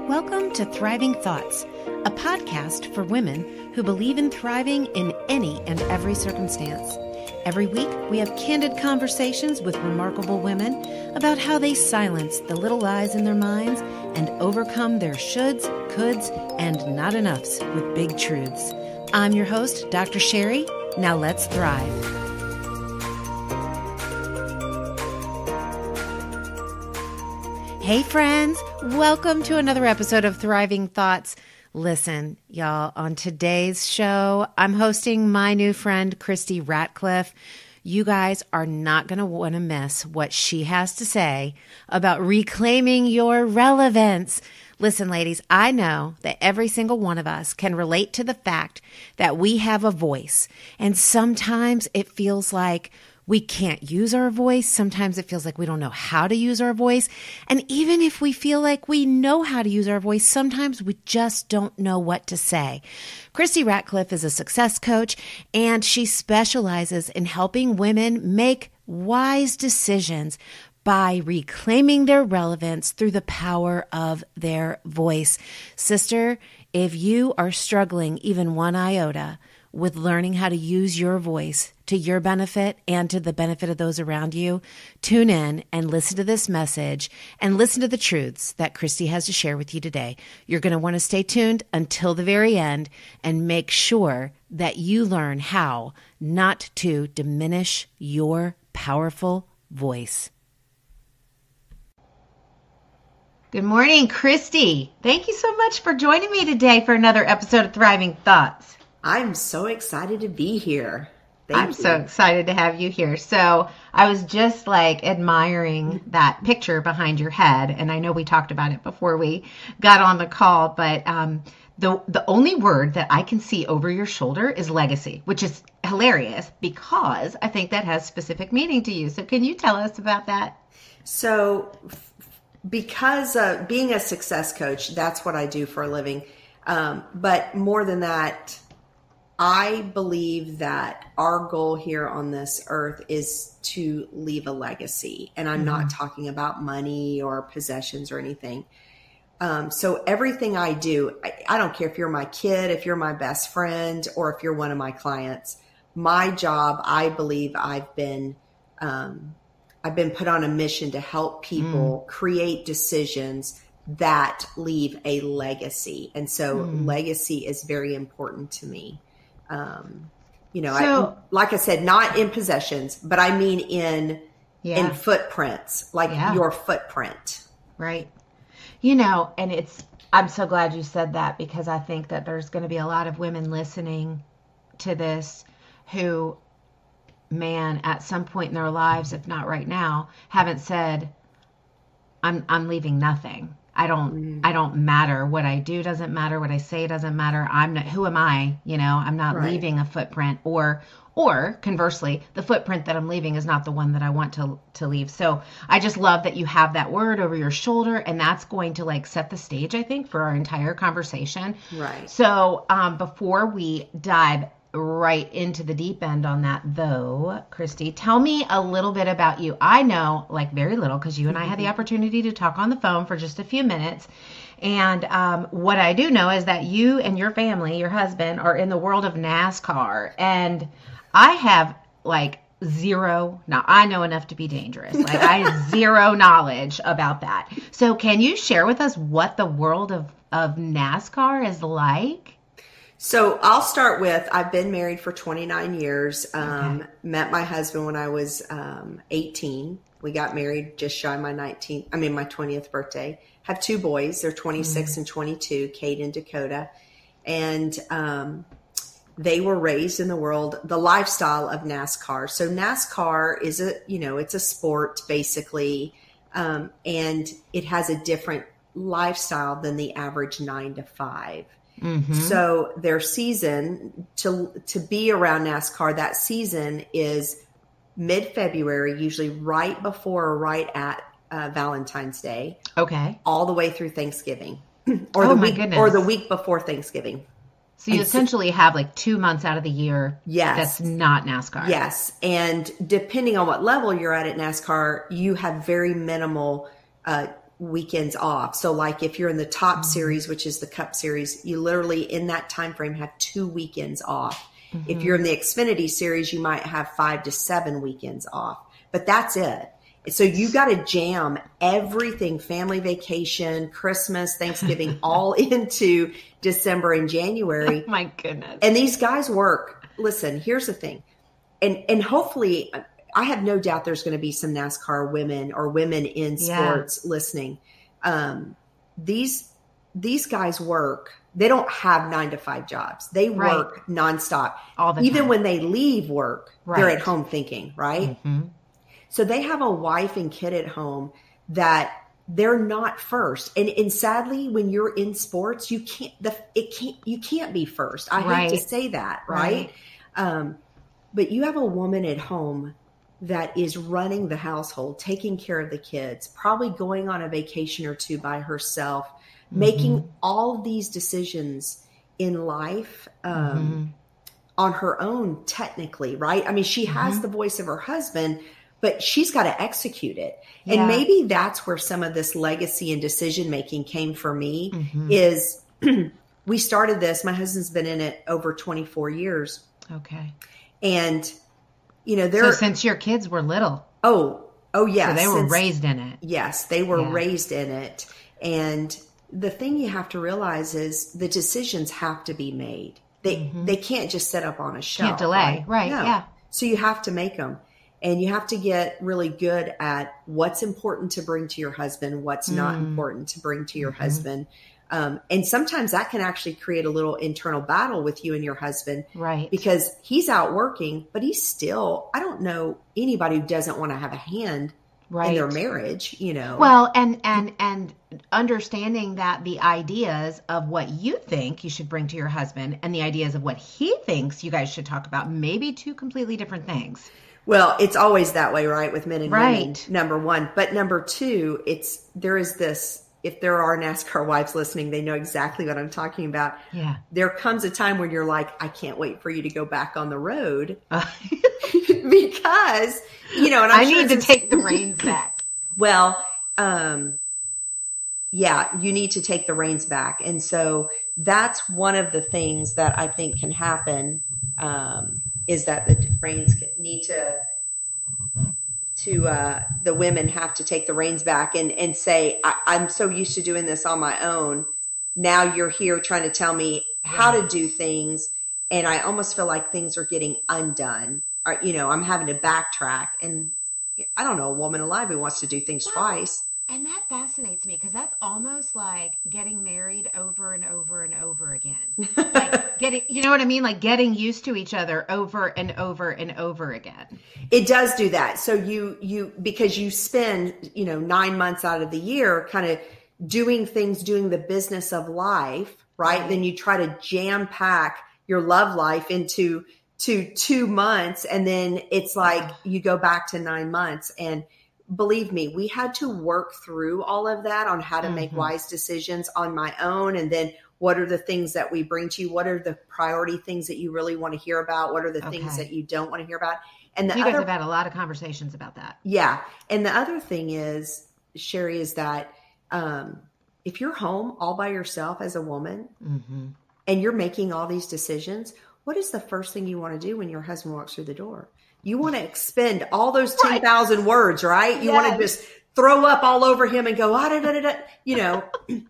Welcome to Thriving Thoughts, a podcast for women who believe in thriving in any and every circumstance. Every week, we have candid conversations with remarkable women about how they silence the little lies in their minds and overcome their shoulds, coulds, and not enoughs with big truths. I'm your host, Dr. Sherry. Now let's thrive. Hey friends, welcome to another episode of Thriving Thoughts. Listen, y'all, on today's show, I'm hosting my new friend, Christi Ratcliff. You guys are not going to want to miss what she has to say about reclaiming your relevance. Listen, ladies, I know that every single one of us can relate to the fact that we have a voice, and sometimes it feels like we can't use our voice. Sometimes it feels like we don't know how to use our voice. And even if we feel like we know how to use our voice, sometimes we just don't know what to say. Christi Ratcliff is a success coach, and she specializes in helping women make wise decisions by reclaiming their relevance through the power of their voice. Sister, if you are struggling even one iota with learning how to use your voice to your benefit and to the benefit of those around you, tune in and listen to this message and listen to the truths that Christi has to share with you today. You're going to want to stay tuned until the very end and make sure that you learn how not to diminish your powerful voice. Good morning, Christi. Thank you so much for joining me today for another episode of Thriving Thoughts. I'm so excited to be here. I'm so excited to have you here. So I was just admiring that picture behind your head. And I know we talked about it before we got on the call, but the only word that I can see over your shoulder is legacy, which is hilarious because I think that has specific meaning to you. So can you tell us about that? So because being a success coach, that's what I do for a living. But more than that, I believe that our goal here on this earth is to leave a legacy. And I'm not talking about money or possessions or anything. So everything I do, I don't care if you're my kid, if you're my best friend, or if you're one of my clients, my job, I believe I've been put on a mission to help people create decisions that leave a legacy. And so legacy is very important to me. Like I said, not in possessions, but I mean in footprints, your footprint. Right. And I'm so glad you said that because I think that there's going to be a lot of women listening to this who, man, at some point in their lives, if not right now, haven't said, I'm leaving nothing. I don't matter. What I do doesn't matter. What I say doesn't matter. Who am I? I'm not leaving a footprint, or conversely, the footprint that I'm leaving is not the one that I want to leave. So I just love that you have that word over your shoulder, and that's going to set the stage, I think, for our entire conversation. Right. So before we dive right into the deep end on that, though, Christi, tell me a little bit about you. I know very little because you and I had the opportunity to talk on the phone for just a few minutes. And what I do know is that you and your family, your husband, are in the world of NASCAR. And I have zero. Now I know enough to be dangerous. I have zero knowledge about that. So can you share with us what the world of NASCAR is like? So I'll start with, I've been married for 29 years, met my husband when I was 18. We got married just shy of my 20th birthday. Have two boys. They're 26 and 22, Kate and Dakota. And they were raised in the lifestyle of NASCAR. So NASCAR is it's a sport basically. And it has a different lifestyle than the average 9 to 5. So their season to be around NASCAR, that season is mid-February, usually right before or right at Valentine's Day. Okay. All the way through Thanksgiving or the week before Thanksgiving. So you essentially have 2 months out of the year. Yes. That's not NASCAR. Yes. And depending on what level you're at NASCAR, you have very minimal weekends off. So like if you're in the top series, which is the Cup Series, you literally in that time frame have 2 weekends off. If you're in the Xfinity Series, you might have 5 to 7 weekends off, but that's it. So you got to jam everything, family vacation, Christmas, Thanksgiving, all into December and January. Oh my goodness. And these guys work. Listen, here's the thing. And hopefully, I have no doubt there's going to be some NASCAR women or women in sports listening. These guys work. They don't have 9 to 5 jobs. They work nonstop. All the Even time. when they leave work, they're at home thinking, right? So they have a wife and kid at home that they're not first. And sadly, when you're in sports, you can't be first. I hate to say that, right? But you have a woman at home that is running the household, taking care of the kids, probably going on a vacation or 2 by herself, making all of these decisions in life on her own, technically, right? I mean, she has the voice of her husband, but she's got to execute it. And maybe that's where some of this legacy and decision making came for me is we started this. My husband's been in it over 24 years. Okay. And, so since your kids were little. Oh, yes. So they were raised in it. Yes, they were raised in it. And the thing you have to realize is the decisions have to be made. They can't just sit up on a shelf. Can't delay. Right. No. Yeah. So you have to make them. And you have to get really good at what's important to bring to your husband, what's not important to bring to your husband. And sometimes that can actually create a little internal battle with you and your husband. Right. Because he's out working, but he's still, I don't know anybody who doesn't want to have a hand in their marriage, Well, and understanding that the ideas of what you think you should bring to your husband and the ideas of what he thinks you guys should talk about may be 2 completely different things. Well, it's always that way, right? With men and women, number one. But number 2, there is this, if there are NASCAR wives listening, they know exactly what I'm talking about. Yeah. There comes a time when you're like, I can't wait for you to go back on the road because, and I need to take the reins back. Well, you need to take the reins back. And so that's one of the things that I think can happen, is that the reins need the women have to take the reins back and say, I'm so used to doing this on my own. Now you're here trying to tell me how to do things. And I almost feel like things are getting undone. Or, I'm having to backtrack. And I don't know a woman alive who wants to do things twice. And that fascinates me because that's almost like getting married over and over and over again. Like getting, you know what I mean? Like getting used to each other over and over and over again. It does do that. So you because you spend, 9 months out of the year kind of doing things, doing the business of life, right? Then you try to jam pack your love life into 2 months. And then it's like you go back to 9 months. And believe me, we had to work through all of that on how to make wise decisions on my own. And then what are the things that we bring to you? What are the priority things that you really want to hear about? What are the things that you don't want to hear about? And you guys have had a lot of conversations about that. Yeah. And the other thing is, Sherry, is that if you're home all by yourself as a woman and you're making all these decisions, what is the first thing you want to do when your husband walks through the door? You want to expend all those 10,000 words, right? You want to just throw up all over him and go, and that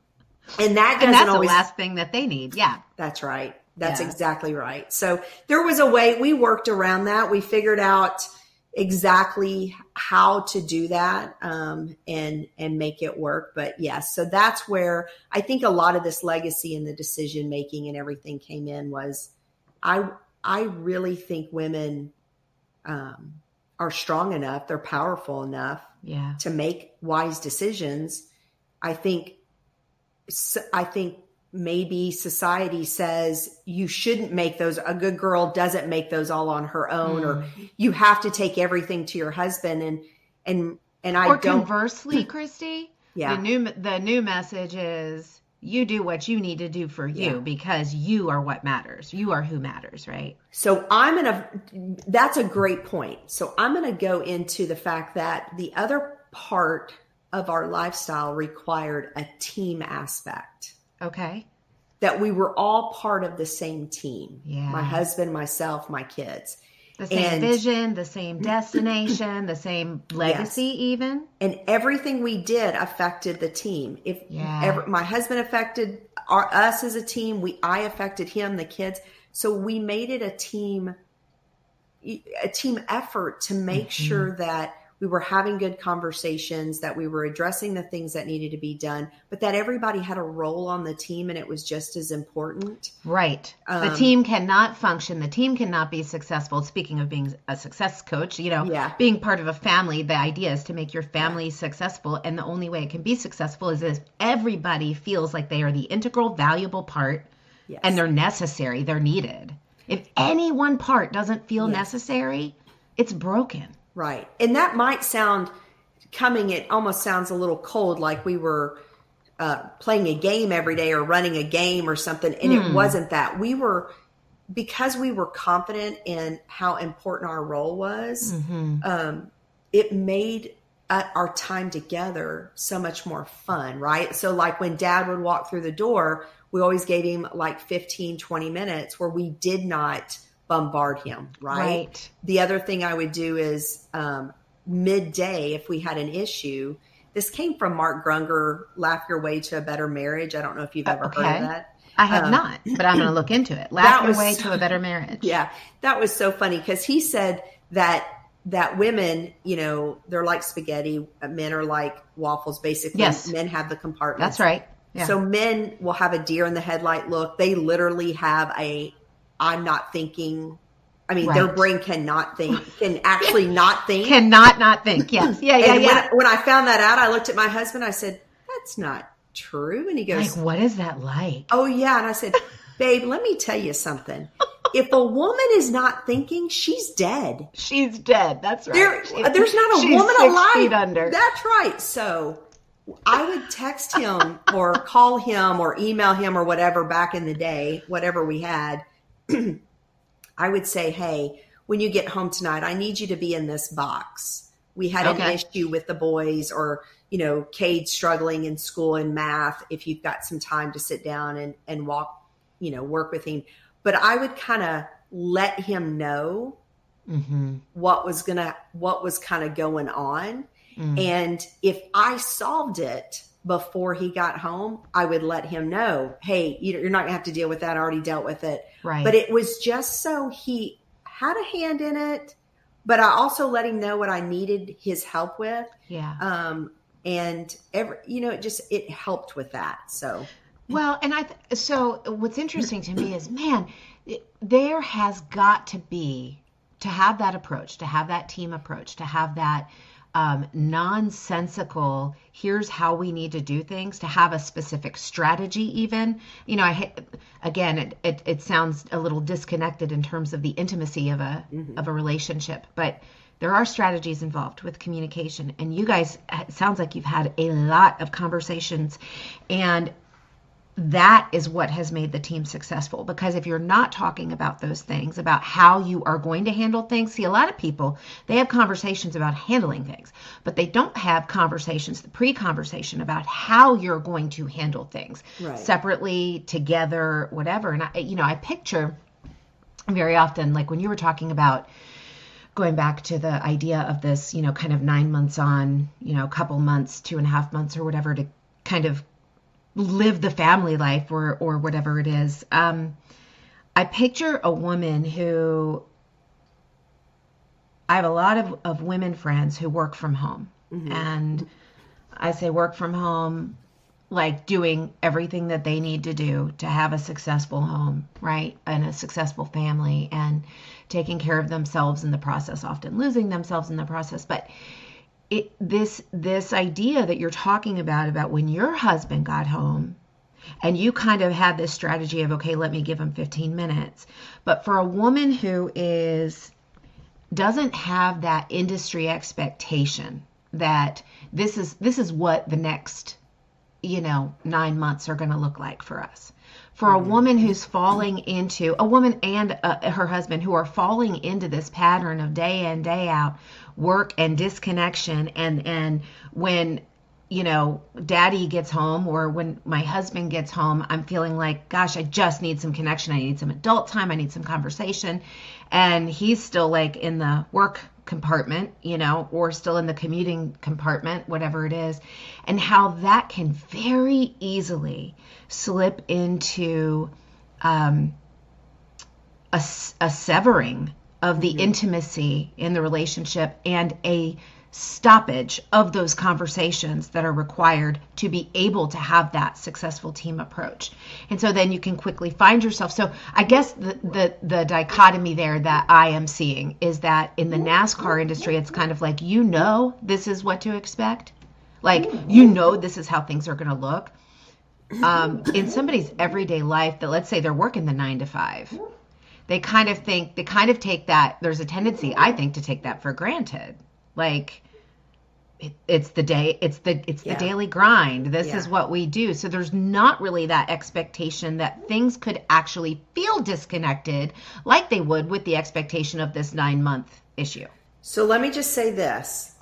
doesn't that's always, the last thing that they need. Yeah. That's right. That's exactly right. So there was a way we worked around that. We figured out exactly how to do that, and make it work. But yes, so that's where I think a lot of this legacy and the decision making and everything came in was I really think women, are strong enough. They're powerful enough to make wise decisions. I think maybe society says you shouldn't make those. A good girl doesn't make those all on her own, or you have to take everything to your husband. And I or don't. Conversely, Christy, the new message is you do what you need to do for you because you are what matters. You are who matters, right? So that's a great point. So I'm going to go into the fact that the other part of our lifestyle required a team aspect. Okay. That we were all part of the same team. Yeah. My husband, myself, my kids. The same vision, the same destination, the same legacy, even. And everything we did affected the team. My husband affected us as a team, I affected him, the kids. So we made it a team effort to make sure that we were having good conversations, that we were addressing the things that needed to be done, but that everybody had a role on the team and it was just as important. Right. The team cannot function. The team cannot be successful. Speaking of being a success coach, being part of a family, the idea is to make your family successful. And the only way it can be successful is if everybody feels like they are the integral, valuable part and they're necessary, they're needed. If any one part doesn't feel necessary, it's broken. Right. And that might it almost sounds a little cold, like we were playing a game every day or running a game or something. And it wasn't that. Because we were confident in how important our role was, it made our time together so much more fun, right? So like when Dad would walk through the door, we always gave him like 15, 20 minutes where we did not bombard him, right? The other thing I would do is midday, if we had an issue, this came from Mark Grunger, Laugh Your Way to a Better Marriage. I don't know if you've ever heard of that. I have not, but I'm going to look into it. Laugh Your Way to a Better Marriage. Yeah, that was so funny because he said that women, they're like spaghetti, men are like waffles, basically. Yes. Men have the compartments. That's right. Yeah. So men will have a deer in the headlight look. They literally have I'm not thinking. I mean, their brain cannot think, can actually not think. Cannot not think. Yes. Yeah. When I found that out, I looked at my husband. I said, that's not true. And he goes, like, what is that like? Oh, yeah. And I said, babe, let me tell you something. If a woman is not thinking, she's dead. She's dead. That's right. There's not a woman 6 alive. feet under. That's right. So I would text him or call him or email him or whatever back in the day, whatever we had. I would say, hey, when you get home tonight, I need you to be in this box. We had an issue with the boys or, Cade's struggling in school in math. If you've got some time to sit down and walk, work with him. But I would kind of let him know what was kind of going on. And if I solved it before he got home, I would let him know, hey, you're not gonna have to deal with that. I already dealt with it. Right. But it was just so he had a hand in it, but I also let him know what I needed his help with. Yeah. And it helped with that. So, well, and so what's interesting to me is, man, there has got to be, to have that approach, to have that team approach, to have that nonsensical, here's how we need to do things, to have a specific strategy even. It sounds a little disconnected in terms of the intimacy of a relationship, but there are strategies involved with communication. And you guys, it sounds like you've had a lot of conversations, and that is what has made the team successful. Because if you're not talking about those things, about how you are going to handle things, see, a lot of people, they have conversations about handling things, but they don't have conversations, the pre-conversation about how you're going to handle things separately, together, whatever. And I picture very often, like when you were talking about going back to the idea of this, kind of 9 months on, a couple months, 2.5 months or whatever, to kind of live the family life or whatever it is. I picture a woman who, I have a lot of women friends who work from home. And I say work from home, like doing everything that they need to do to have a successful home, right? And a successful family, and taking care of themselves in the process, often losing themselves in the process. But this idea that you're talking about when your husband got home and you kind of had this strategy of, okay, let me give him 15 minutes. But for a woman who doesn't have that industry expectation that this is what the next 9 months are going to look like for us. For a woman who's falling into, a woman and her husband who are falling into this pattern of day in, day out work and disconnection, and when daddy gets home or when my husband gets home, I'm feeling like, gosh, I just need some connection. I need some adult time. I need some conversation. And he's still like in the work compartment, or still in the commuting compartment, whatever it is. And how that can very easily slip into a severing of the intimacy in the relationship and a stoppage of those conversations that are required to be able to have that successful team approach. And so then you can quickly find yourself. So I guess the dichotomy there that I am seeing is that in the NASCAR industry, it's kind of like, this is what to expect. Like, this is how things are going to look. In somebody's everyday life that, let's say they're working the 9 to 5, they kind of take that, there's a tendency, I think, to take that for granted. Like it's the day, it's the daily grind. This is what we do. So there's not really that expectation that things could actually feel disconnected like they would with the expectation of this 9-month issue. So let me just say this.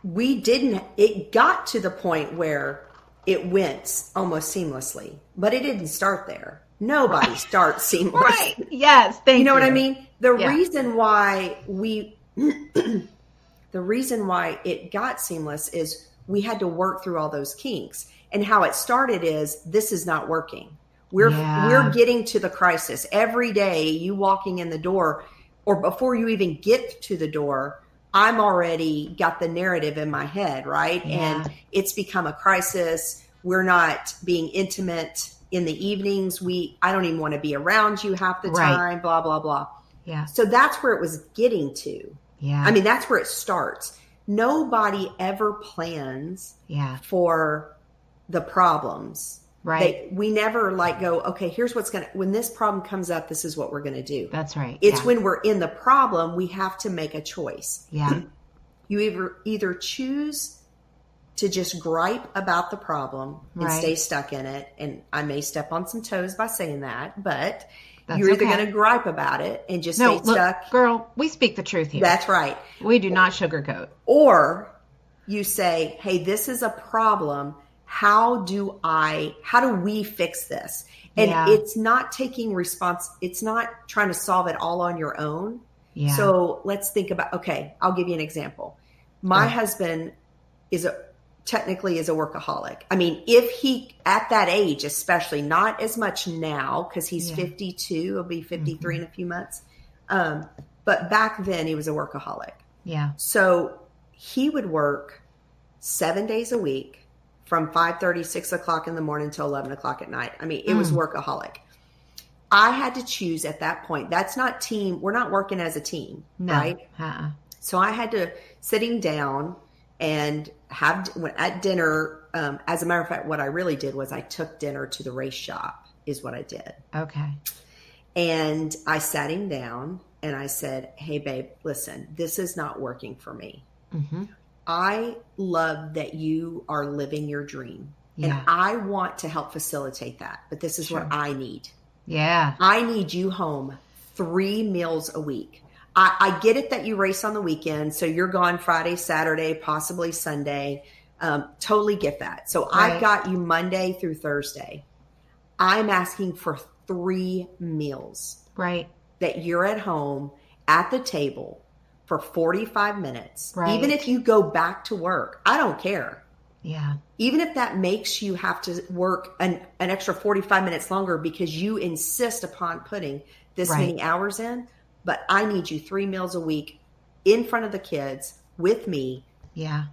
It got to the point where it went almost seamlessly, but it didn't start there. Nobody starts seamless. Right. Yes. Thank you. You know what I mean? The reason why the reason why it got seamless is we had to work through all those kinks. And how it started is, this is not working. We're getting to the crisis. Every day you walking in the door, or before you even get to the door, I'm already got the narrative in my head, right? Yeah. And it's become a crisis. We're not being intimate in the evenings. I don't even want to be around you half the time, blah, blah, blah. Yeah. So that's where it was getting to. Yeah. I mean, that's where it starts. Nobody ever plans for the problems. Right. We never go, okay, here's when this problem comes up, this is what we're going to do. That's right. It's when we're in the problem, we have to make a choice. Yeah. You either choose to just gripe about the problem and stay stuck in it. And I may step on some toes by saying that, but you're either going to gripe about it and just stay stuck. Girl, we speak the truth here. That's right. We do not sugarcoat. Or you say, hey, this is a problem. How do we fix this? And it's not taking it's not trying to solve it all on your own. Yeah. So let's think about, okay, I'll give you an example. My husband technically is a workaholic. I mean, if he, at that age, especially, not as much now because he's 52, he'll be 53 in a few months. But back then he was a workaholic. Yeah. So he would work 7 days a week from 5:30, 6 o'clock in the morning till 11 o'clock at night. I mean, it was workaholic. I had to choose at that point. That's not team. We're not working as a team, right? So I had to sit him down and at dinner, as a matter of fact, what I really did was I took dinner to the race shop is what I did. Okay. And I sat him down and I said, hey, babe, listen, this is not working for me. Mm-hmm. I love that you are living your dream. Yeah. And I want to help facilitate that. But this is what I need. Yeah. I need you home 3 meals a week. I get it that you race on the weekend, so you're gone Friday, Saturday, possibly Sunday. Totally get that. So I've got you Monday through Thursday. I'm asking for 3 meals. Right. That you're at home at the table for 45 minutes. Right. Even if you go back to work, I don't care. Yeah. Even if that makes you have to work an extra 45 minutes longer because you insist upon putting this many hours in. But I need you 3 meals a week in front of the kids with me. Yeah.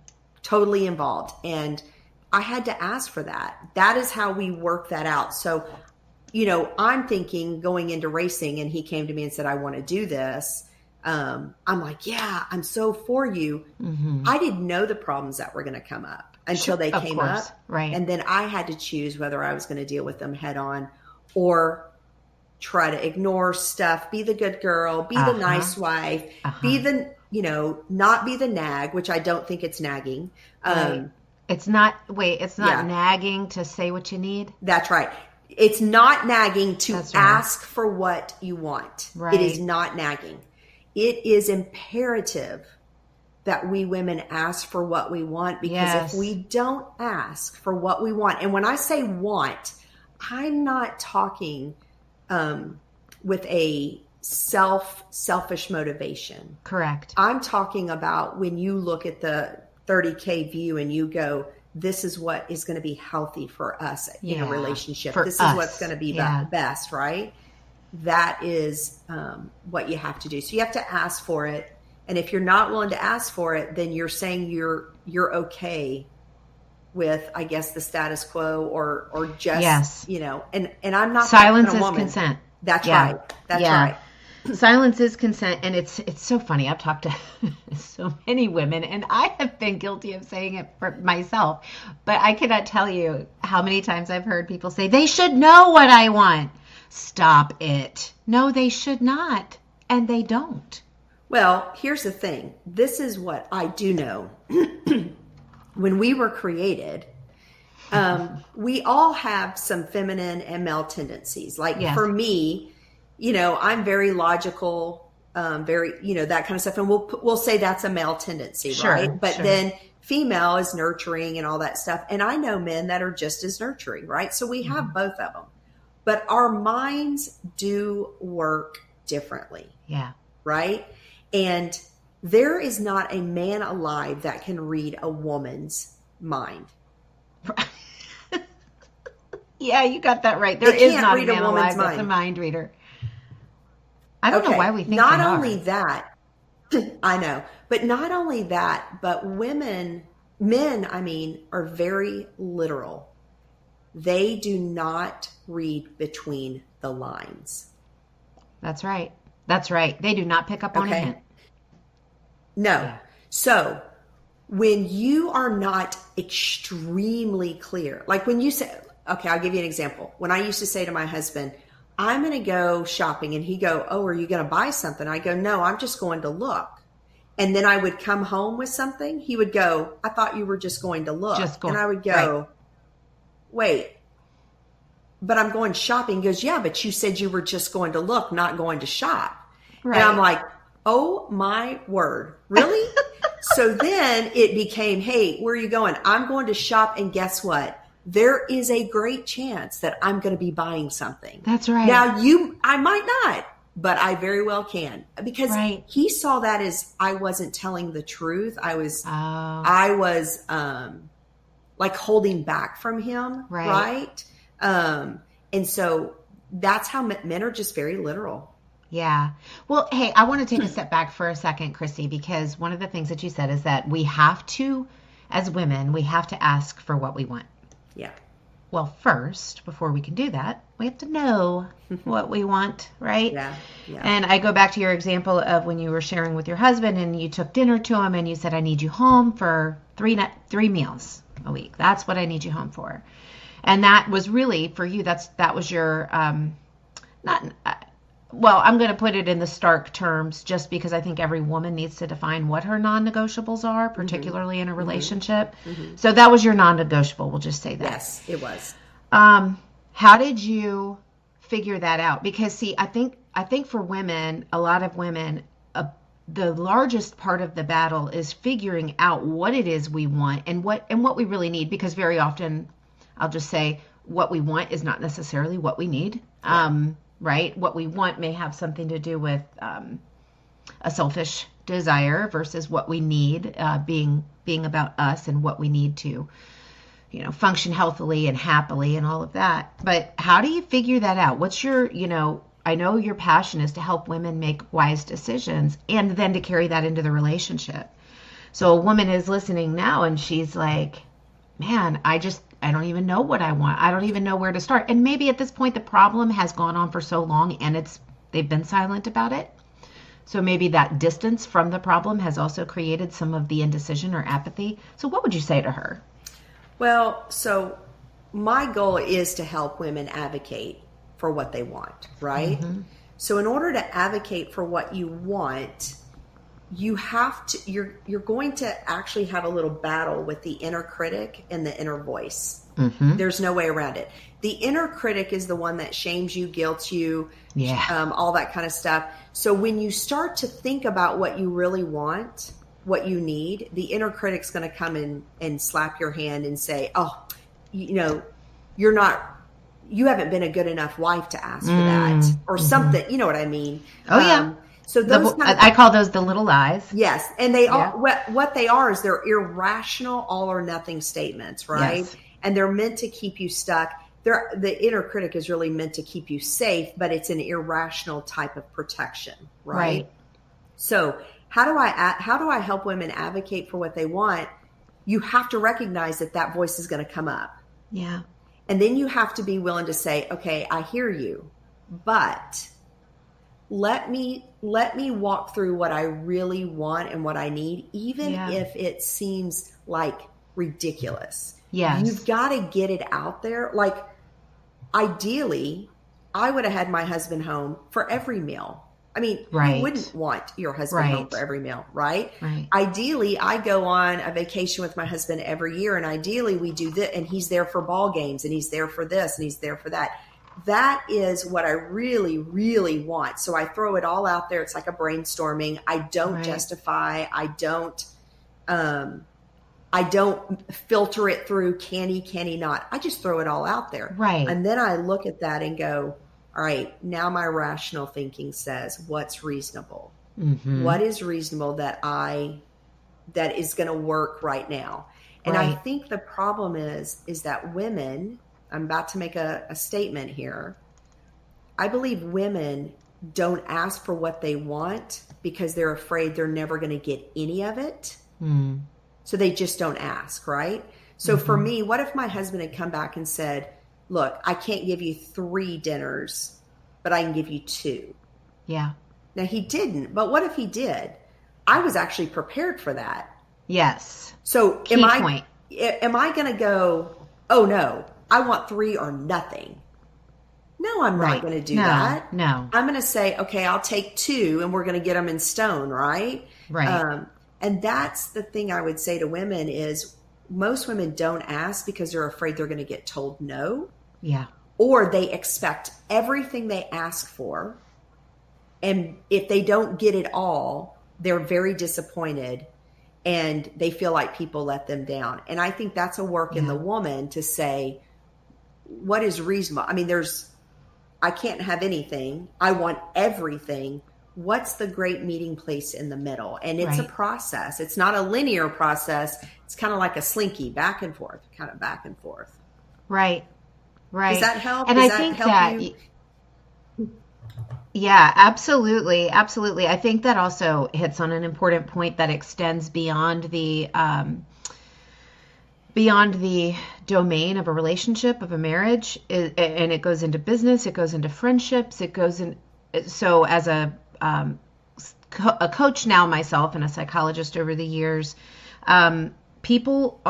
Totally involved. And I had to ask for that. That is how we work that out. So, I'm thinking going into racing, and he came to me and said, I want to do this. I'm like, yeah, I'm so for you. Mm-hmm. I didn't know the problems that were going to come up until they came up. Right. And then I had to choose whether I was going to deal with them head on or try to ignore stuff, be the good girl, be the nice wife, be the, not be the nag, which I don't think it's nagging. It's not nagging to say what you need. That's right. It's not nagging to ask for what you want. Right. It is not nagging. It is imperative that we women ask for what we want, because Yes. if we don't ask for what we want, and when I say want, I'm not talking with a selfish motivation. Correct. I'm talking about when you look at the 30K view and you go, this is what is going to be healthy for us in a relationship. For this is us. what's going to be the best, right? That is what you have to do. So you have to ask for it. And if you're not willing to ask for it, then you're saying you're okay with, I guess, the status quo or just, you know, and I'm not silence is woman. Consent. That's right. That's right. Silence is consent. And it's so funny. I've talked to so many women, and I have been guilty of saying it for myself, but I cannot tell you how many times I've heard people say, they should know what I want. Stop it. No, they should not. And they don't. Well, here's the thing. This is what I do know. When we were created, we all have some feminine and male tendencies. Like for me, you know, I'm very logical, very, you know, that kind of stuff. And we'll say that's a male tendency, right? But then female is nurturing and all that stuff. And I know men that are just as nurturing, right? So we have both of them. But our minds do work differently. Yeah. Right? And there is not a man alive that can read a woman's mind. Yeah, you got that right. There is not a man alive that's a mind reader. I don't know why we think not only that, I know, but not only that, but men, I mean, are very literal. They do not read between the lines. That's right. That's right. They do not pick up on a hint. No. Yeah. So when you are not extremely clear, like when you say, okay, I'll give you an example. When I used to say to my husband, I'm going to go shopping, and he'd go, oh, are you going to buy something? I go, no, I'm just going to look. And then I would come home with something. He would go, I thought you were just going to look. And I would go, wait, but I'm going shopping. He goes, yeah, but you said you were just going to look, not going to shop. Right. And I'm like, oh my word, really? So then it became, hey, where are you going? I'm going to shop, and guess what? There is a great chance that I'm going to be buying something. That's right. Now I might not, but I very well can, because he saw that as I wasn't telling the truth. I was like holding back from him. Right. And so that's how men are just very literal. Yeah. Well, hey, I want to take a step back for a second, Christi, because one of the things that you said is that we have to, as women, we have to ask for what we want. Yeah. Well, first, before we can do that, we have to know what we want, right? Yeah. And I go back to your example of when you were sharing with your husband and you took dinner to him and you said, I need you home for three meals a week. That's what I need you home for. And that was really, for you, that was your, well, I'm going to put it in the stark terms just because I think every woman needs to define what her non-negotiables are, particularly in a relationship. Mm-hmm. So that was your non-negotiable. We'll just say that. Yes, it was. How did you figure that out? Because see, I think for women, a lot of women, the largest part of the battle is figuring out what it is we want and what we really need. Because very often, I'll just say, what we want is not necessarily what we need. Yeah. Right? What we want may have something to do with a selfish desire versus what we need being about us and what we need to, function healthily and happily and all of that. But how do you figure that out? What's your, I know your passion is to help women make wise decisions and then to carry that into the relationship. So a woman is listening now and she's like, man, I don't even know what I want. I don't even know where to start. And maybe at this point, the problem has gone on for so long and they've been silent about it. So maybe that distance from the problem has also created some of the indecision or apathy. So what would you say to her? Well, so my goal is to help women advocate for what they want, right? Mm-hmm. So in order to advocate for what you want, you have to, you're going to actually have a little battle with the inner critic and the inner voice. Mm-hmm. There's no way around it. The inner critic is the one that shames you, guilts you, all that kind of stuff. So when you start to think about what you really want, what you need, the inner critic's going to come in and slap your hand and say, oh, you haven't been a good enough wife to ask for that, or something. You know what I mean? Oh, yeah. So those I call those the little lies. Yes. And they are, what they are is they're irrational all or nothing statements, right? Yes. And they're meant to keep you stuck. The inner critic is really meant to keep you safe, but it's an irrational type of protection, right? So how do I help women advocate for what they want? You have to recognize that voice is going to come up. Yeah. And then you have to be willing to say, okay, I hear you, but let me walk through what I really want and what I need, even if it seems like ridiculous. Yes. You've got to get it out there. Like, ideally, I would have had my husband home for every meal. I mean, you wouldn't want your husband home for every meal, right? Ideally, I go on a vacation with my husband every year, and ideally we do this, and he's there for ball games, and he's there for this, and he's there for that. That is what I really, really want. So I throw it all out there. It's like a brainstorming. I don't justify. I don't filter it through can he not. I just throw it all out there. Right. And then I look at that and go, all right, now my rational thinking says what's reasonable. What is reasonable that is going to work right now? And I think the problem is that women, I'm about to make a statement here. I believe women don't ask for what they want because they're afraid they're never going to get any of it. So they just don't ask, right? So for me, what if my husband had come back and said, look, I can't give you 3 dinners, but I can give you 2. Yeah. Now he didn't, but what if he did? I was actually prepared for that. Yes. So Key point. Am I going to go, oh no, I want 3 or nothing? No, I'm not going to do that. No. I'm going to say, okay, I'll take 2 and we're going to get them in stone, right? Right. And that's the thing I would say to women is most women don't ask because they're afraid they're going to get told no. Yeah. Or they expect everything they ask for. And if they don't get it all, they're very disappointed and they feel like people let them down. And I think that's a work in the woman to say, what is reasonable? I mean, I can't have anything. I want everything. What's the great meeting place in the middle? And it's a process. It's not a linear process. It's kind of like a slinky, back and forth, kind of back and forth. Right. Does that help? And I think that, yeah, absolutely. Absolutely. I think that also hits on an important point that extends beyond the domain of a relationship, of a marriage, and it goes into business, it goes into friendships, it goes in. So as a coach now myself and a psychologist over the years, people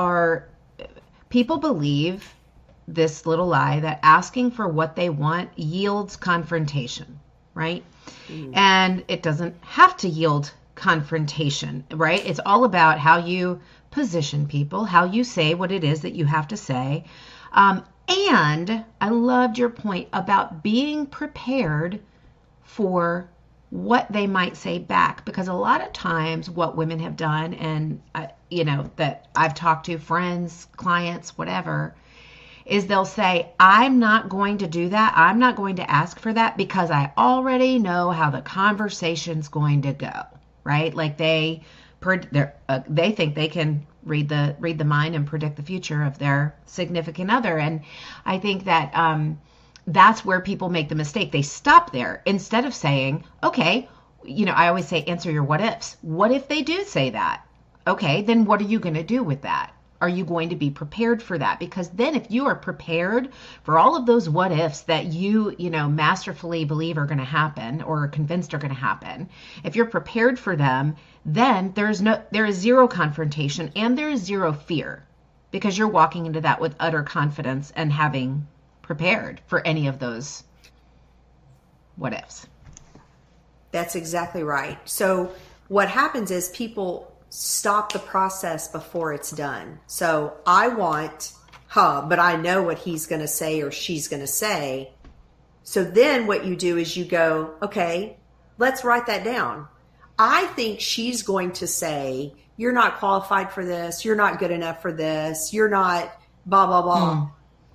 believe this little lie that asking for what they want yields confrontation, right? And it doesn't have to yield confrontation, right? It's all about how you position people, how you say what it is that you have to say. And I loved your point about being prepared for what they might say back, because a lot of times what women have done, and that I've talked to, friends, clients, whatever, is they'll say, I'm not going to do that. I'm not going to ask for that because I already know how the conversation's going to go, right? Like they think they can read the mind and predict the future of their significant other. And I think that that's where people make the mistake. They stop there instead of saying, okay, I always say, answer your what ifs. What if they do say that? Okay, then what are you going to do with that? Are you going to be prepared for that? Because then if you are prepared for all of those what ifs that you masterfully believe are going to happen or are convinced are going to happen, if you're prepared for them, then there is zero confrontation and there is zero fear, because you're walking into that with utter confidence and having prepared for any of those what ifs. That's exactly right. So what happens is people stop the process before it's done. So I want, but I know what he's going to say or she's going to say. So then what you do is you go, okay, let's write that down. I think she's going to say you're not qualified for this. You're not good enough for this. You're not blah, blah, blah.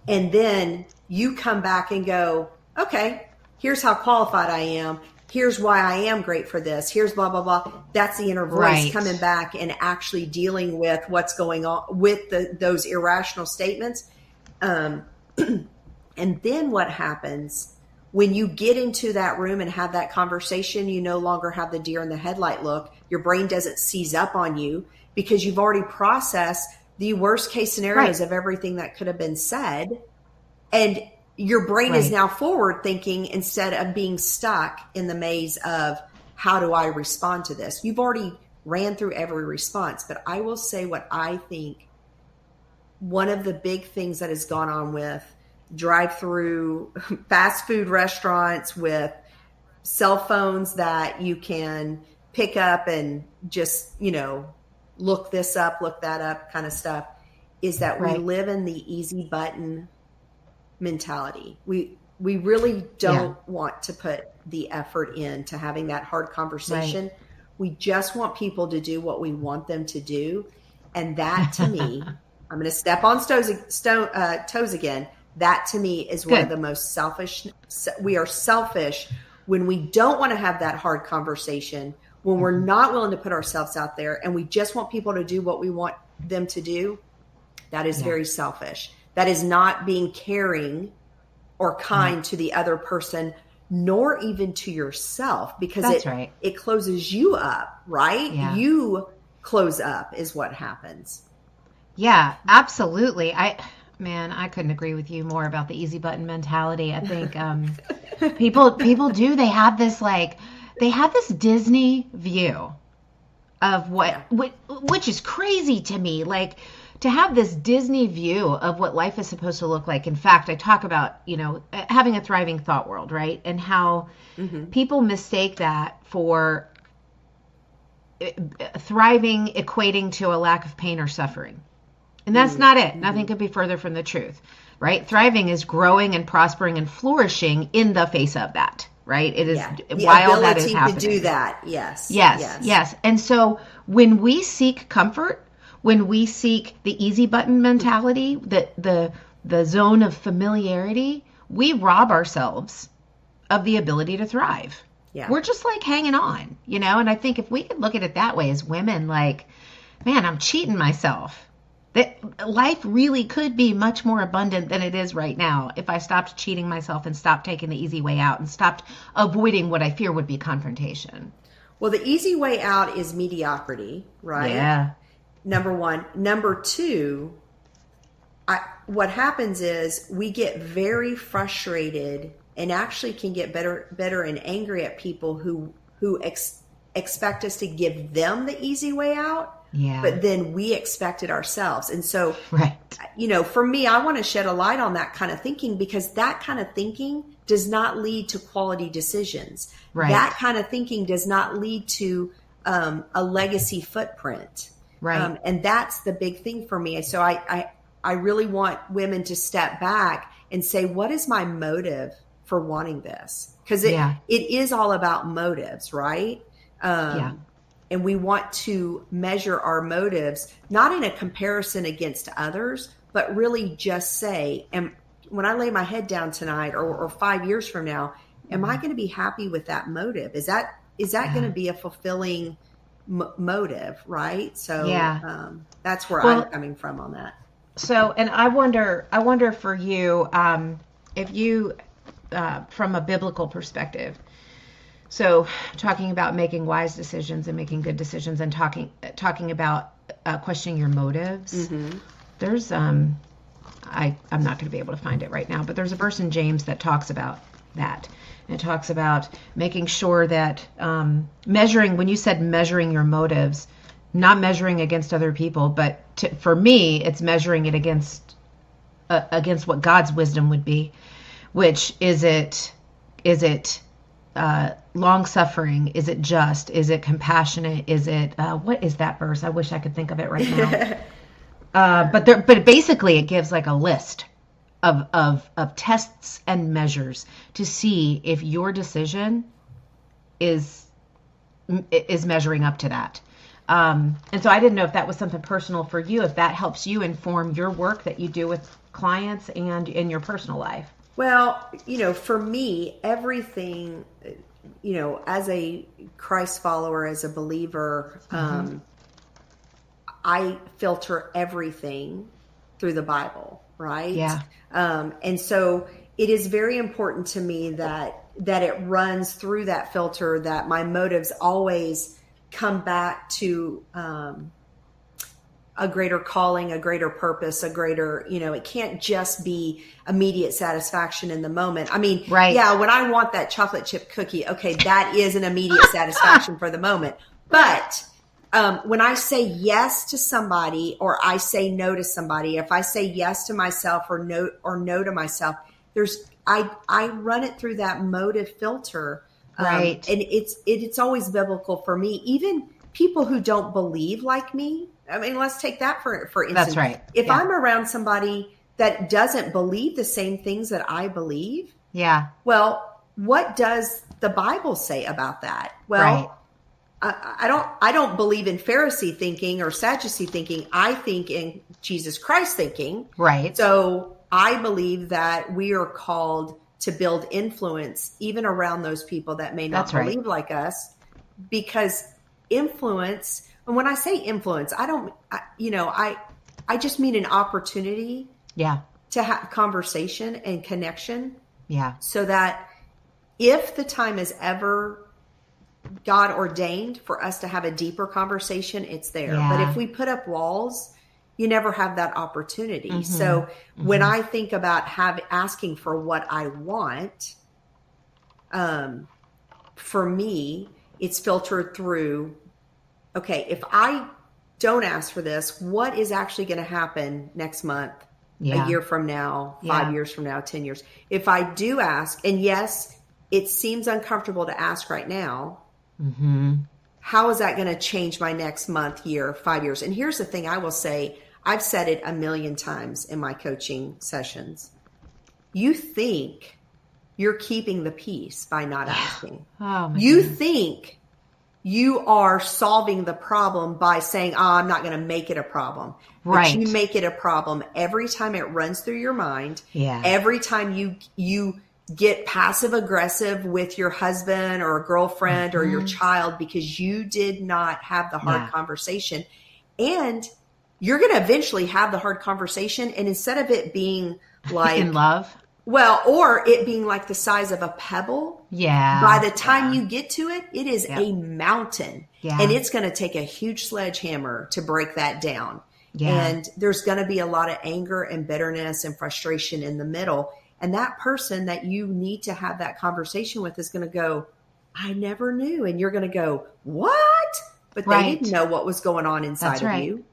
And then you come back and go, okay, here's how qualified I am. Here's why I am great for this. Here's blah, blah, blah. That's the inner voice coming back and actually dealing with what's going on with those irrational statements. And then what happens when you get into that room and have that conversation? You no longer have the deer in the headlight look. Your brain doesn't seize up on you because you've already processed the worst case scenarios of everything that could have been said. And your brain is now forward thinking instead of being stuck in the maze of how do I respond to this? You've already ran through every response. But I will say what I think one of the big things that has gone on with drive-through fast food restaurants, with cell phones that you can pick up and just, look this up, look that up kind of stuff, is that we live in the easy button mentality. We really don't want to put the effort into having that hard conversation. We just want people to do what we want them to do. And that to me, I'm going to step on toes again. That to me is one of the most selfish. We are selfish when we don't want to have that hard conversation, when we're not willing to put ourselves out there and we just want people to do what we want them to do. That is very selfish. That is not being caring or kind to the other person, nor even to yourself, because it closes you up, right? Yeah. You close up is what happens. Yeah, absolutely. I couldn't agree with you more about the easy button mentality. I think people do. They have this Disney view of which is crazy to me. Like, to have this Disney view of what life is supposed to look like. In fact, I talk about, having a thriving thought world, right? And how people mistake that for thriving equating to a lack of pain or suffering. And that's not it. Nothing could be further from the truth, right? Thriving is growing and prospering and flourishing in the face of that, right? It is while that is happening. To do that, yes. Yes. And so when we seek comfort, when we seek the easy button mentality, the zone of familiarity, we rob ourselves of the ability to thrive. Yeah. We're just like hanging on, and I think if we could look at it that way as women, like, man, I'm cheating myself. That life really could be much more abundant than it is right now if I stopped cheating myself and stopped taking the easy way out and stopped avoiding what I fear would be confrontation. Well, the easy way out is mediocrity, right? Yeah. Number one. Number two, what happens is we get very frustrated and actually can get better and angry at people who expect us to give them the easy way out. Yeah. But then we expect it ourselves. And so, for me, I want to shed a light on that kind of thinking, because that kind of thinking does not lead to quality decisions. Right. That kind of thinking does not lead to a legacy footprint. Right. And that's the big thing for me. So I really want women to step back and say, what is my motive for wanting this? Because it is all about motives, right? And we want to measure our motives, not in a comparison against others, but really just say, and when I lay my head down tonight or 5 years from now, am I going to be happy with that motive? Is that going to be a fulfilling motive, right? So that's where I'm coming from on that. So, and I wonder for you, if you, from a biblical perspective, so talking about making wise decisions and making good decisions and talking about questioning your motives, there's, I'm not going to be able to find it right now, but there's a verse in James that talks about that. And it talks about making sure that measuring, when you said measuring your motives, not measuring against other people, but for me, it's measuring it against what God's wisdom would be, which is it long suffering? Is it just? Is it compassionate? Is it what is that verse? I wish I could think of it right now. But basically, it gives like a list of tests and measures to see if your decision is measuring up to that. And so I didn't know if that was something personal for you, if that helps you inform your work that you do with clients and in your personal life. Well, for me, everything, as a Christ follower, as a believer, I filter everything through the Bible, right? Yeah. And so it is very important to me that it runs through that filter, that my motives always come back to a greater calling, a greater purpose, a greater, it can't just be immediate satisfaction in the moment. I mean, right. Yeah, when I want that chocolate chip cookie, okay, that is an immediate satisfaction for the moment. But when I say yes to somebody, or I say no to somebody, if I say yes to myself or no to myself, I run it through that motive filter. Right. And it's always biblical for me. Even people who don't believe like me. I mean, let's take that for instance. That's right. If I'm around somebody that doesn't believe the same things that I believe. Yeah. Well, what does the Bible say about that? Well, right. I don't believe in Pharisee thinking or Sadducee thinking. I think in Jesus Christ thinking. Right. So I believe that we are called to build influence even around those people that may not believe like us, because influence, and when I say influence, I just mean an opportunity to have conversation and connection. Yeah. So that if the time is ever God ordained for us to have a deeper conversation, it's there. Yeah. But if we put up walls, you never have that opportunity. So when I think about asking for what I want, for me, it's filtered through, okay, if I don't ask for this, what is actually going to happen next month, a year from now, 5 years from now, 10 years? If I do ask, and yes, it seems uncomfortable to ask right now, how is that going to change my next month, year, 5 years? And here's the thing I will say, I've said it a million times in my coaching sessions. You think you're keeping the peace by not asking. You think you are solving the problem by saying, I'm not going to make it a problem. Right. But you make it a problem every time it runs through your mind. Yeah. Every time you get passive aggressive with your husband or a girlfriend or your child because you did not have the hard conversation. And you're going to eventually have the hard conversation. And instead of it being like in love, well, or it being like the size of a pebble. Yeah. By the time you get to it, it is a mountain. Yeah. And it's going to take a huge sledgehammer to break that down. Yeah. And there's going to be a lot of anger and bitterness and frustration in the middle. And that person that you need to have that conversation with is going to go, I never knew. And you're going to go, what? But they didn't know what was going on inside of you.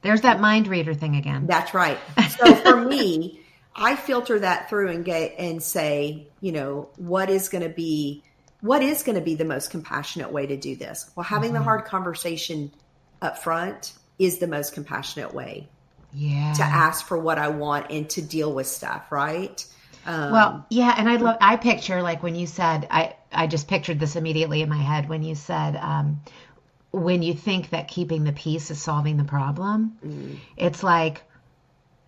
There's that mind reader thing again. That's right. So for me, I filter that through and say, what is going to be the most compassionate way to do this? Well, having the hard conversation up front is the most compassionate way to ask for what I want and to deal with stuff. Right. And I picture, like when you said, I just pictured this immediately in my head when you said, when you think that keeping the peace is solving the problem, it's like,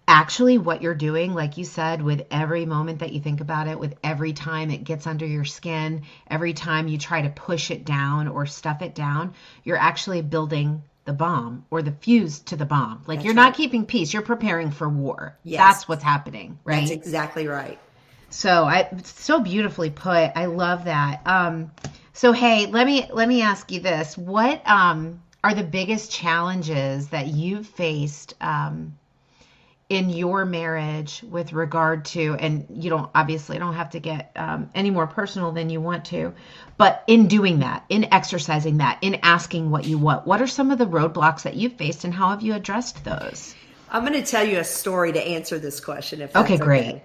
actually what you're doing, like you said, with every moment that you think about it, with every time it gets under your skin, every time you try to push it down or stuff it down, you're actually building the bomb or the fuse to the bomb. Like you're not keeping peace. You're preparing for war. Yes. That's what's happening, right? That's exactly right. So so beautifully put. I love that. So, hey, let me ask you this. What are the biggest challenges that you've faced in your marriage with regard to, and you don't have to get any more personal than you want to, but in doing that, in exercising that, in asking what you want, what are some of the roadblocks that you've faced and how have you addressed those? I'm going to tell you a story to answer this question. If that's okay, great.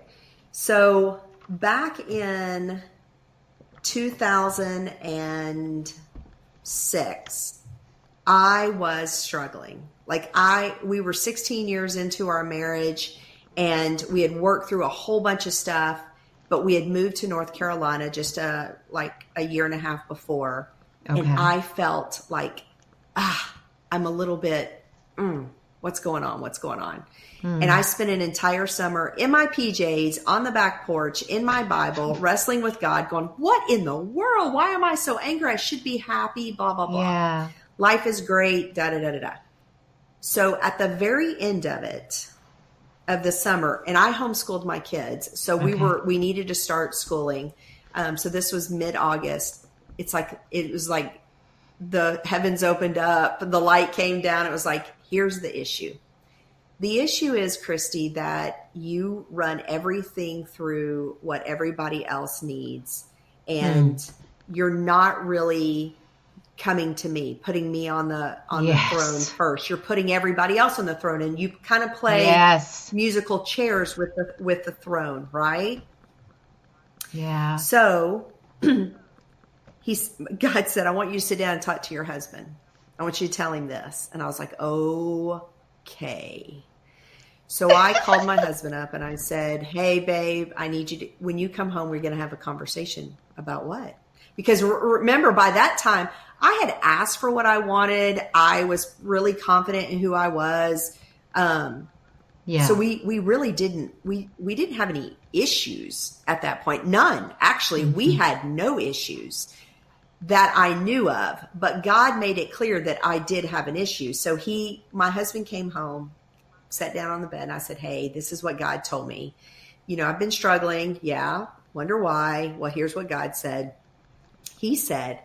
So back in 2006, I was struggling. We were 16 years into our marriage and we had worked through a whole bunch of stuff, but we had moved to North Carolina just a year and a half before. Okay. And I felt like, I'm a little bit, what's going on? What's going on? And I spent an entire summer in my PJs on the back porch in my Bible, wrestling with God, going, what in the world? Why am I so angry? I should be happy, blah, blah, blah. Yeah. Life is great, da, da, da, da, da. So at the very end of it, of the summer, and I homeschooled my kids. So we needed to start schooling. So this was mid-August. It was like the heavens opened up, the light came down. It was like, here's the issue. The issue is, Christi, that you run everything through what everybody else needs. And you're not really coming to me, putting me on the throne first. You're putting everybody else on the throne, and you kind of play musical chairs with the throne, right? Yeah. So God said, I want you to sit down and talk to your husband. I want you to tell him this. And I was like, okay. So I called my husband up and I said, hey, babe, I need you to, when you come home, we're going to have a conversation about what? Because remember, by that time, I had asked for what I wanted. I was really confident in who I was. So we really didn't, we didn't have any issues at that point. None. Actually, we had no issues that I knew of, but God made it clear that I did have an issue. So my husband came home, sat down on the bed, and I said, hey, this is what God told me. I've been struggling. Yeah. Wonder why? Well, here's what God said. He said,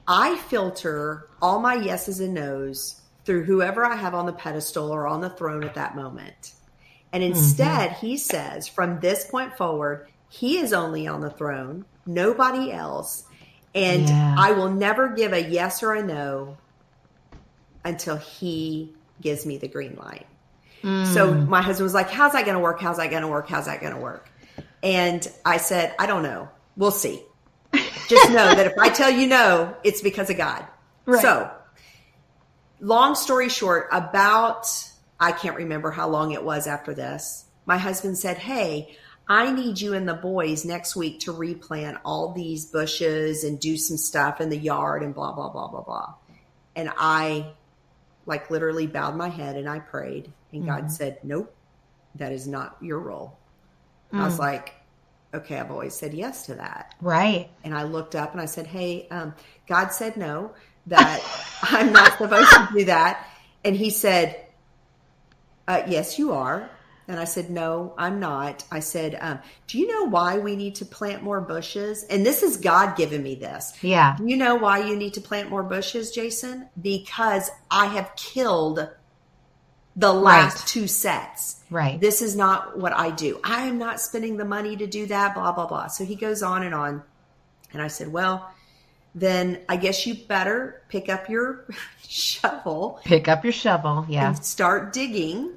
I filter all my yeses and nos through whoever I have on the pedestal or on the throne at that moment. And instead, he says, from this point forward, he is only on the throne, nobody else. And I will never give a yes or a no until he gives me the green light. So my husband was like, how's that going to work? How's that going to work? How's that going to work? And I said, I don't know. We'll see. Just know that if I tell you no, it's because of God. Right. So long story short, I can't remember how long it was after this. My husband said, hey, I need you and the boys next week to replant all these bushes and do some stuff in the yard and blah, blah, blah, blah, blah. And I literally bowed my head and I prayed. And God said, nope, that is not your role. I was like, okay, I've always said yes to that. Right. And I looked up and I said, hey, God said no, that I'm not supposed to do that. And he said, yes, you are. And I said, no, I'm not. I said, do you know why we need to plant more bushes? And this is God giving me this. Yeah. Do you know why you need to plant more bushes, Jason? Because I have killed the last two sets. Right. This is not what I do. I am not spending the money to do that, blah, blah, blah. So he goes on. And I said, well, then I guess you better pick up your shovel. Yeah. And start digging.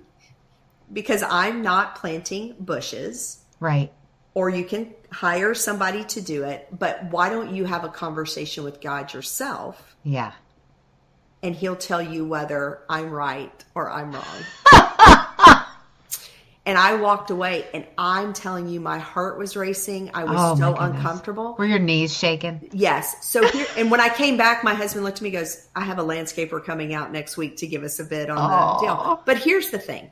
Because I'm not planting bushes. Right. Or you can hire somebody to do it. But why don't you have a conversation with God yourself? Yeah. And he'll tell you whether I'm right or I'm wrong. And I walked away, and I'm telling you, my heart was racing. I was so uncomfortable. Were your knees shaking? Yes. So and when I came back, my husband looked at me and goes, I have a landscaper coming out next week to give us a bid on the deal. But here's the thing.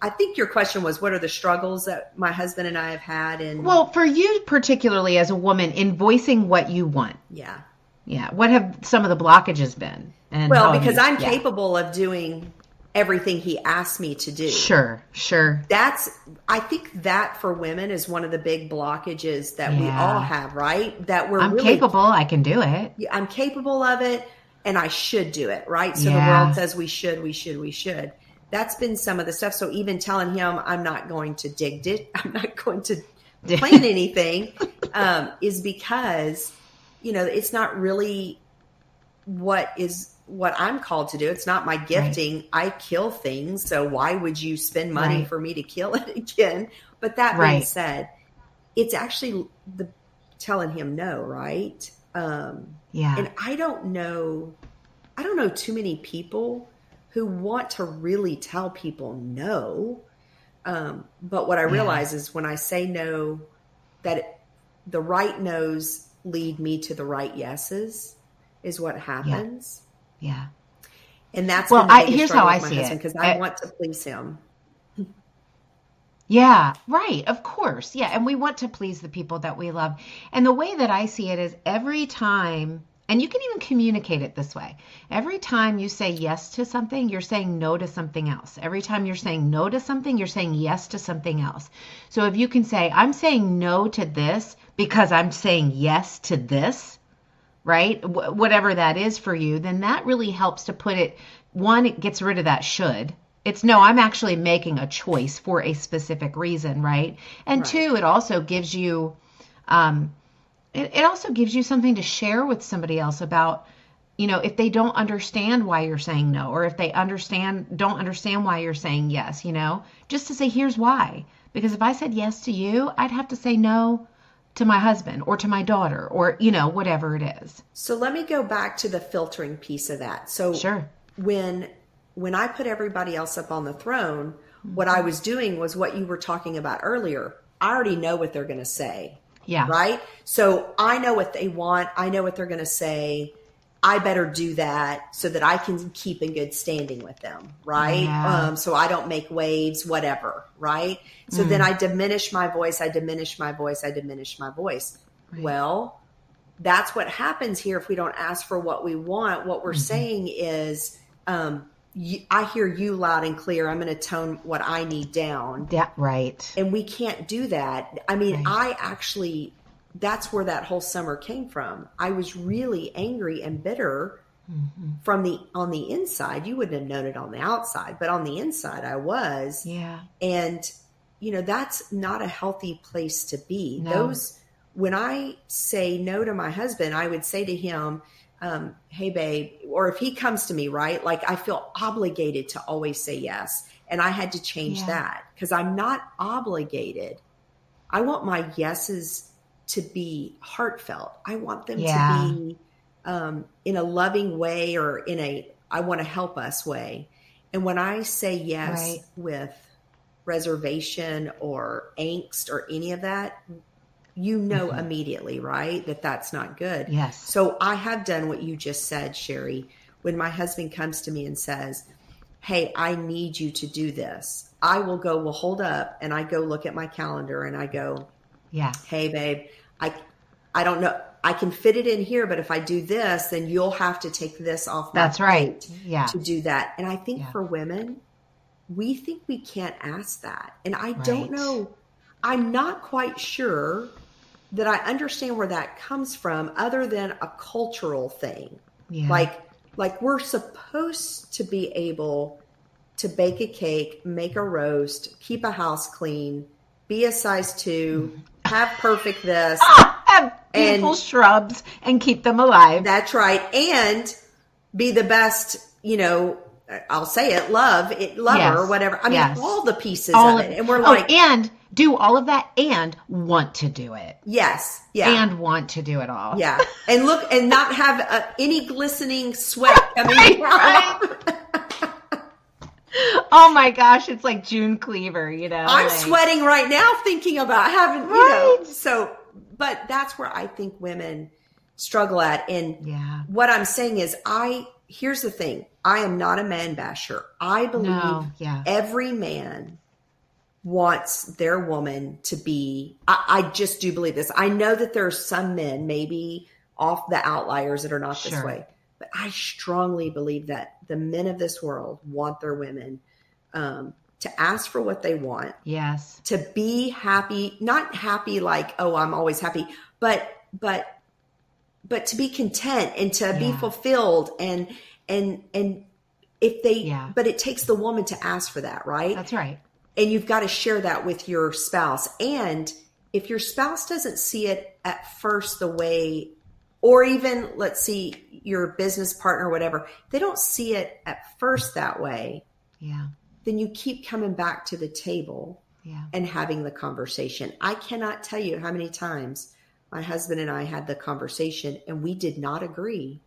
I think your question was, what are the struggles that my husband and I have had? And well, for you particularly as a woman in voicing what you want. Yeah. Yeah. What have some of the blockages been? And because I'm capable of doing everything he asked me to do. Sure. I think that for women is one of the big blockages that we all have, right? That I'm capable. I can do it. I'm capable of it, and I should do it, right? So the world says we should. That's been some of the stuff. So even telling him I'm not going to I'm not going to plant anything, is because, it's not really what I'm called to do. It's not my gifting. Right. I kill things. So why would you spend money for me to kill it again? But that being said, it's actually telling him no. Right. And I don't know too many people who want to really tell people no. But what I realize is when I say no, that the right no's lead me to the right yeses is what happens. Yeah. And that's been the biggest here's struggle how I with my see husband, it. because I want to please him. Yeah, right. Of course. Yeah. And we want to please the people that we love. And the way that I see it is every time, and you can even communicate it this way. Every time you say yes to something, you're saying no to something else. Every time you're saying no to something, you're saying yes to something else. So if you can say, I'm saying no to this because I'm saying yes to this, right? Whatever that is for you, then that really helps to put it, one, it gets rid of that should. It's no, I'm actually making a choice for a specific reason, right? And Right. two, it also gives you, it also gives you something to share with somebody else about, if they don't understand why you're saying no, or if they don't understand why you're saying yes, just to say, here's why. Because if I said yes to you, I'd have to say no to my husband or to my daughter or, whatever it is. So let me go back to the filtering piece of that. So Sure. when I put everybody else up on the throne, what I was doing was what you were talking about earlier. I already know what they're going to say. Yeah. Right? So I know what they want. I know what they're going to say. I better do that so that I can keep in good standing with them. Right? Yeah. So I don't make waves, whatever. Right? So then I diminish my voice. I diminish my voice. Right. Well, that's what happens here if we don't ask for what we want. What we're saying is, I hear you loud and clear. I'm going to tone what I need down. Yeah, right. And we can't do that. I mean, Right. That's where that whole summer came from. I was really angry and bitter on the inside. You wouldn't have known it on the outside, but on the inside I was. Yeah. And, that's not a healthy place to be. No. When I say no to my husband, I would say to him, hey babe, or if he comes to me, right? Like I feel obligated to always say yes. And I had to change that because I'm not obligated. I want my yeses to be heartfelt. I want them to be, in a loving way or I want to help us way. And when I say yes with reservation or angst or any of that, immediately, right? That's not good. Yes. So I have done what you just said, Sherry. When my husband comes to me and says, hey, I need you to do this, I will go, well, hold up. And I go look at my calendar and I go, hey, babe, I don't know. I can fit it in here, but if I do this, then you'll have to take this off my plate to do that. And I think for women, we think we can't ask that. And I don't know. I'm not quite sure that I understand where that comes from other than a cultural thing. Yeah. Like we're supposed to be able to bake a cake, make a roast, keep a house clean, be a size 2, have perfect this. Have beautiful shrubs and keep them alive. That's right. And be the best, I'll say it, lover or whatever. I mean, all the pieces of it. And we're and do all of that and want to do it. Yes. Yeah. And want to do it all. Yeah. And look, and not have any glistening sweat coming out. Oh my gosh. It's like June Cleaver, I'm sweating right now thinking about having, but that's where I think women struggle at. And what I'm saying is here's the thing. I am not a man basher. I believe every man wants their woman to be, I just do believe this. I know that there are some men, maybe off the outliers, that are not this way, but I strongly believe that the men of this world want their women to ask for what they want. Yes. To be happy, not happy like, oh, I'm always happy, but to be content and to be fulfilled and if they, but it takes the woman to ask for that, right? That's right. And you've got to share that with your spouse. And if your spouse doesn't see it at first the way, or even let's see your business partner, or whatever, they don't see it at first that way. Yeah. Then you keep coming back to the table and having the conversation. I cannot tell you how many times my husband and I had the conversation and we did not agree.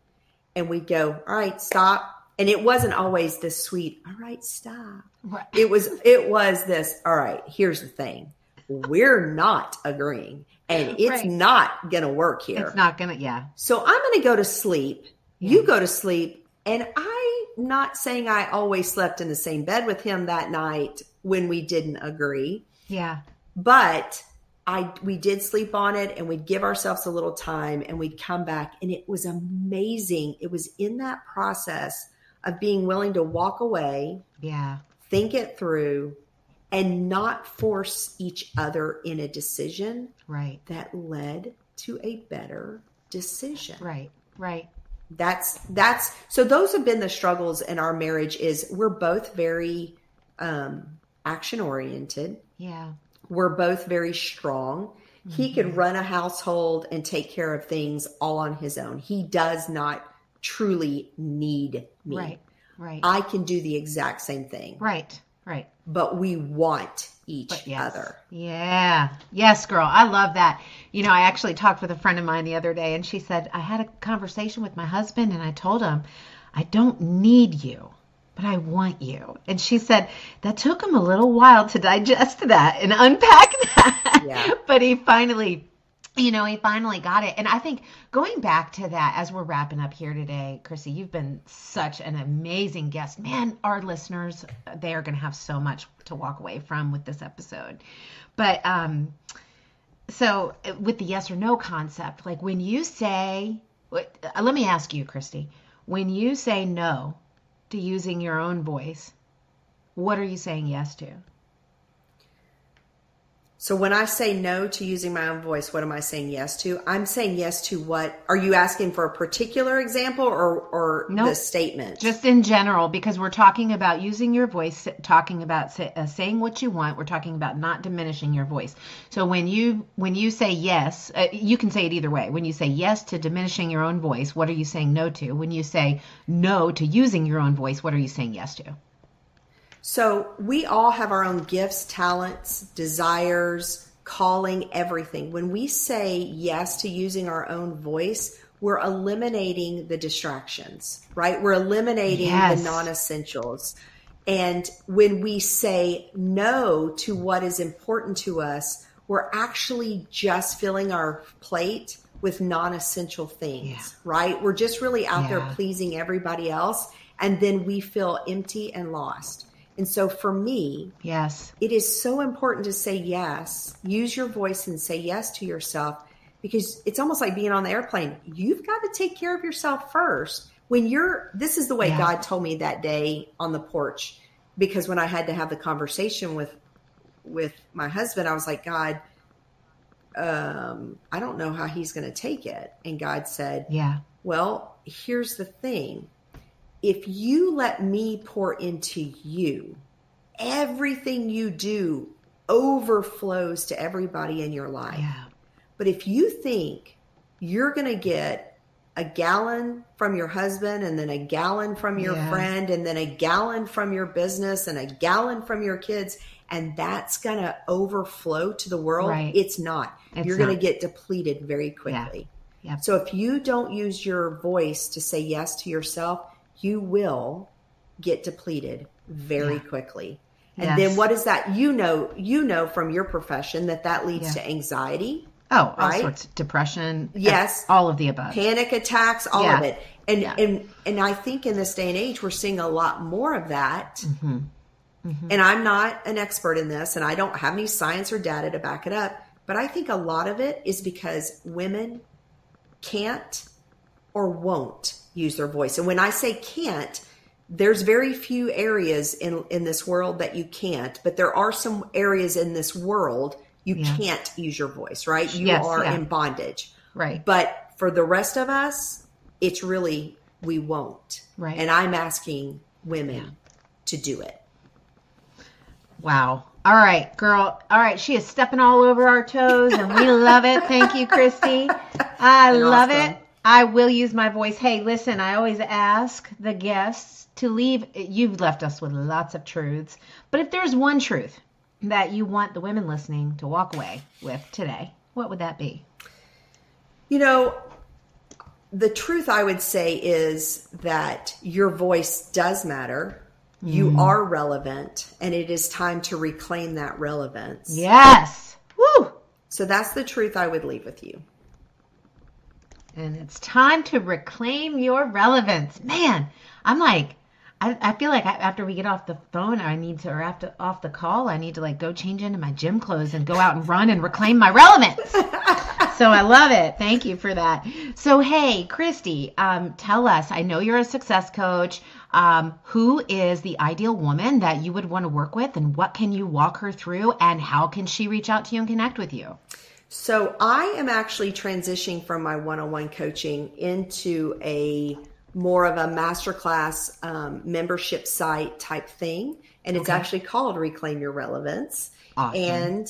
And we'd go, all right, stop. And it wasn't always this sweet, all right, stop. Right. It was this, all right, here's the thing. We're not agreeing. And it's not going to work here. It's not going to, So I'm going to go to sleep. You go to sleep. And I'm not saying I always slept in the same bed with him that night when we didn't agree. Yeah. But we did sleep on it, and we'd give ourselves a little time, and we'd come back, and it was amazing. It was in that process of being willing to walk away, think it through, and not force each other in a decision that led to a better decision. Right. That's so those have been the struggles in our marriage. Is we're both very action oriented. Yeah. We're both very strong. Mm-hmm. He could run a household and take care of things all on his own. He does not truly need me. Right. I can do the exact same thing. Right. But we want each other. Yeah. Yes, girl. I love that. I actually talked with a friend of mine the other day, and she said, I had a conversation with my husband, and I told him, I don't need you, but I want you. And she said, that took him a little while to digest that and unpack that. Yeah. But he finally got it. And I think going back to that, as we're wrapping up here today, Christi, you've been such an amazing guest. Man, our listeners, they are going to have so much to walk away from with this episode. But so with the yes or no concept, like when you say, let me ask you, Christi, when you say no to using your own voice, what are you saying yes to? So when I say no to using my own voice, what am I saying yes to? I'm saying yes to what? Are you asking for a particular example or nope, the statement? Just in general, because we're talking about using your voice, talking about saying what you want. We're talking about not diminishing your voice. So when you say yes, you can say it either way. When you say yes to diminishing your own voice, what are you saying no to? When you say no to using your own voice, what are you saying yes to? So we all have our own gifts, talents, desires, calling, everything. When we say yes to using our own voice, we're eliminating the distractions, right? We're eliminating the non-essentials. And when we say no to what is important to us, we're actually just filling our plate with non-essential things, right? We're just really out there pleasing everybody else. And then we feel empty and lost. And so for me, it is so important to say yes, use your voice and say yes to yourself, because it's almost like being on the airplane. You've got to take care of yourself first. This is the way God told me that day on the porch, because when I had to have the conversation with my husband, I was like, God, I don't know how he's going to take it. And God said, well, here's the thing. If you let me pour into you, everything you do overflows to everybody in your life. Yeah. But if you think you're going to get a gallon from your husband and then a gallon from your friend and then a gallon from your business and a gallon from your kids, and that's going to overflow to the world, it's not. You're going to get depleted very quickly. Yeah. So if you don't use your voice to say yes to yourself, you will get depleted very quickly. And then what is that? You know from your profession that leads to anxiety. Oh, all sorts of depression. Yes. All of the above. Panic attacks, all of it. And I think in this day and age, we're seeing a lot more of that. Mm-hmm. Mm-hmm. And I'm not an expert in this, and I don't have any science or data to back it up. But I think a lot of it is because women can't or won't use their voice. And when I say can't, there's very few areas in this world that you can't, but there are some areas in this world you can't use your voice, right? You are in bondage. Right. But for the rest of us, it's really, we won't. Right. And I'm asking women to do it. Wow. All right, girl. All right. She is stepping all over our toes and we love it. Thank you, Christi. I love it. I will use my voice. Hey, listen, I always ask the guests to leave. You've left us with lots of truths. But if there's one truth that you want the women listening to walk away with today, what would that be? You know, the truth I would say is that your voice does matter. You are relevant, and it is time to reclaim that relevance. Yes. Woo! So that's the truth I would leave with you. And it's time to reclaim your relevance. Man, I'm like, I feel like after we get off the phone, or after off the call, I need to like go change into my gym clothes and go out and run and reclaim my relevance. So I love it. Thank you for that. So, hey, Christi, tell us, I know you're a success coach. Who is the ideal woman that you would want to work with, and what can you walk her through, and how can she reach out to you and connect with you? So I am actually transitioning from my one-on-one coaching into a more of a masterclass membership site type thing. And it's actually called Reclaim Your Relevance. Awesome. And,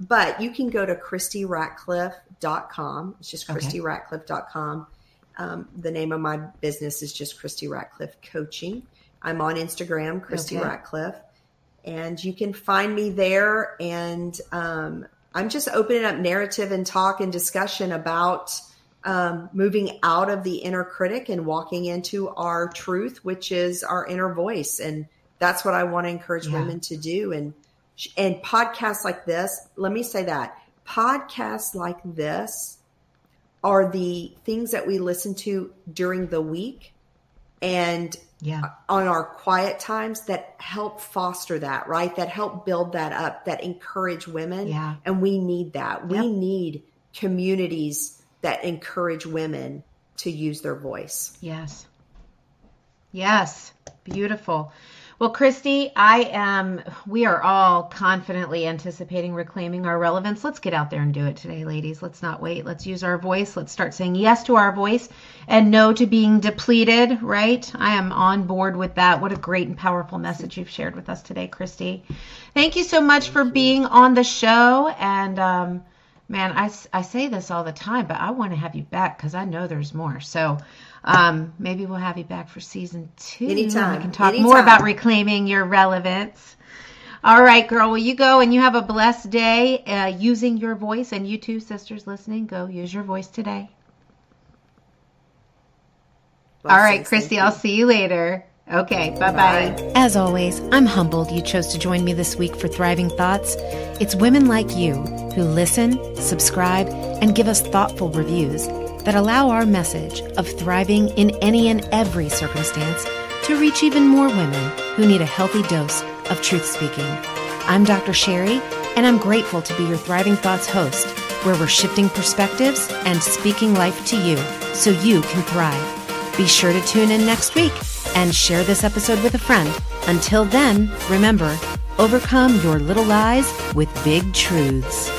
but you can go to ChristiRatcliff.com. It's just ChristiRatcliff.com. The name of my business is just Christi Ratcliff Coaching. I'm on Instagram, Christi Ratcliff, and you can find me there. And, I'm just opening up narrative and talk and discussion about moving out of the inner critic and walking into our truth, which is our inner voice. And that's what I want to encourage women to do. And podcasts like this, let me say that podcasts like this are the things that we listen to during the week and on our quiet times that help foster that, right? That help build that up, that encourage women. Yeah. And we need that. We need communities that encourage women to use their voice. Yes. Yes. Beautiful. Well, Christi, we are all confidently anticipating reclaiming our relevance. Let's get out there and do it today, ladies. Let's not wait. Let's use our voice. Let's start saying yes to our voice and no to being depleted, right? I am on board with that. What a great and powerful message you've shared with us today, Christi. Thank you so much for being on the show. And, man, I say this all the time, but I want to have you back because I know there's more. So, maybe we'll have you back for season 2. Anytime. We can talk more about reclaiming your relevance. All right, girl. Well, you go and you have a blessed day using your voice. And you too, sisters listening, go use your voice today. All right, Christi, I'll see you later. Okay, bye-bye. As always, I'm humbled you chose to join me this week for Thriving Thoughts. It's women like you who listen, subscribe, and give us thoughtful reviews that allow our message of thriving in any and every circumstance to reach even more women who need a healthy dose of truth speaking. I'm Dr. Sherry, and I'm grateful to be your Thriving Thoughts host, where we're shifting perspectives and speaking life to you so you can thrive. Be sure to tune in next week and share this episode with a friend. Until then, remember, overcome your little lies with big truths.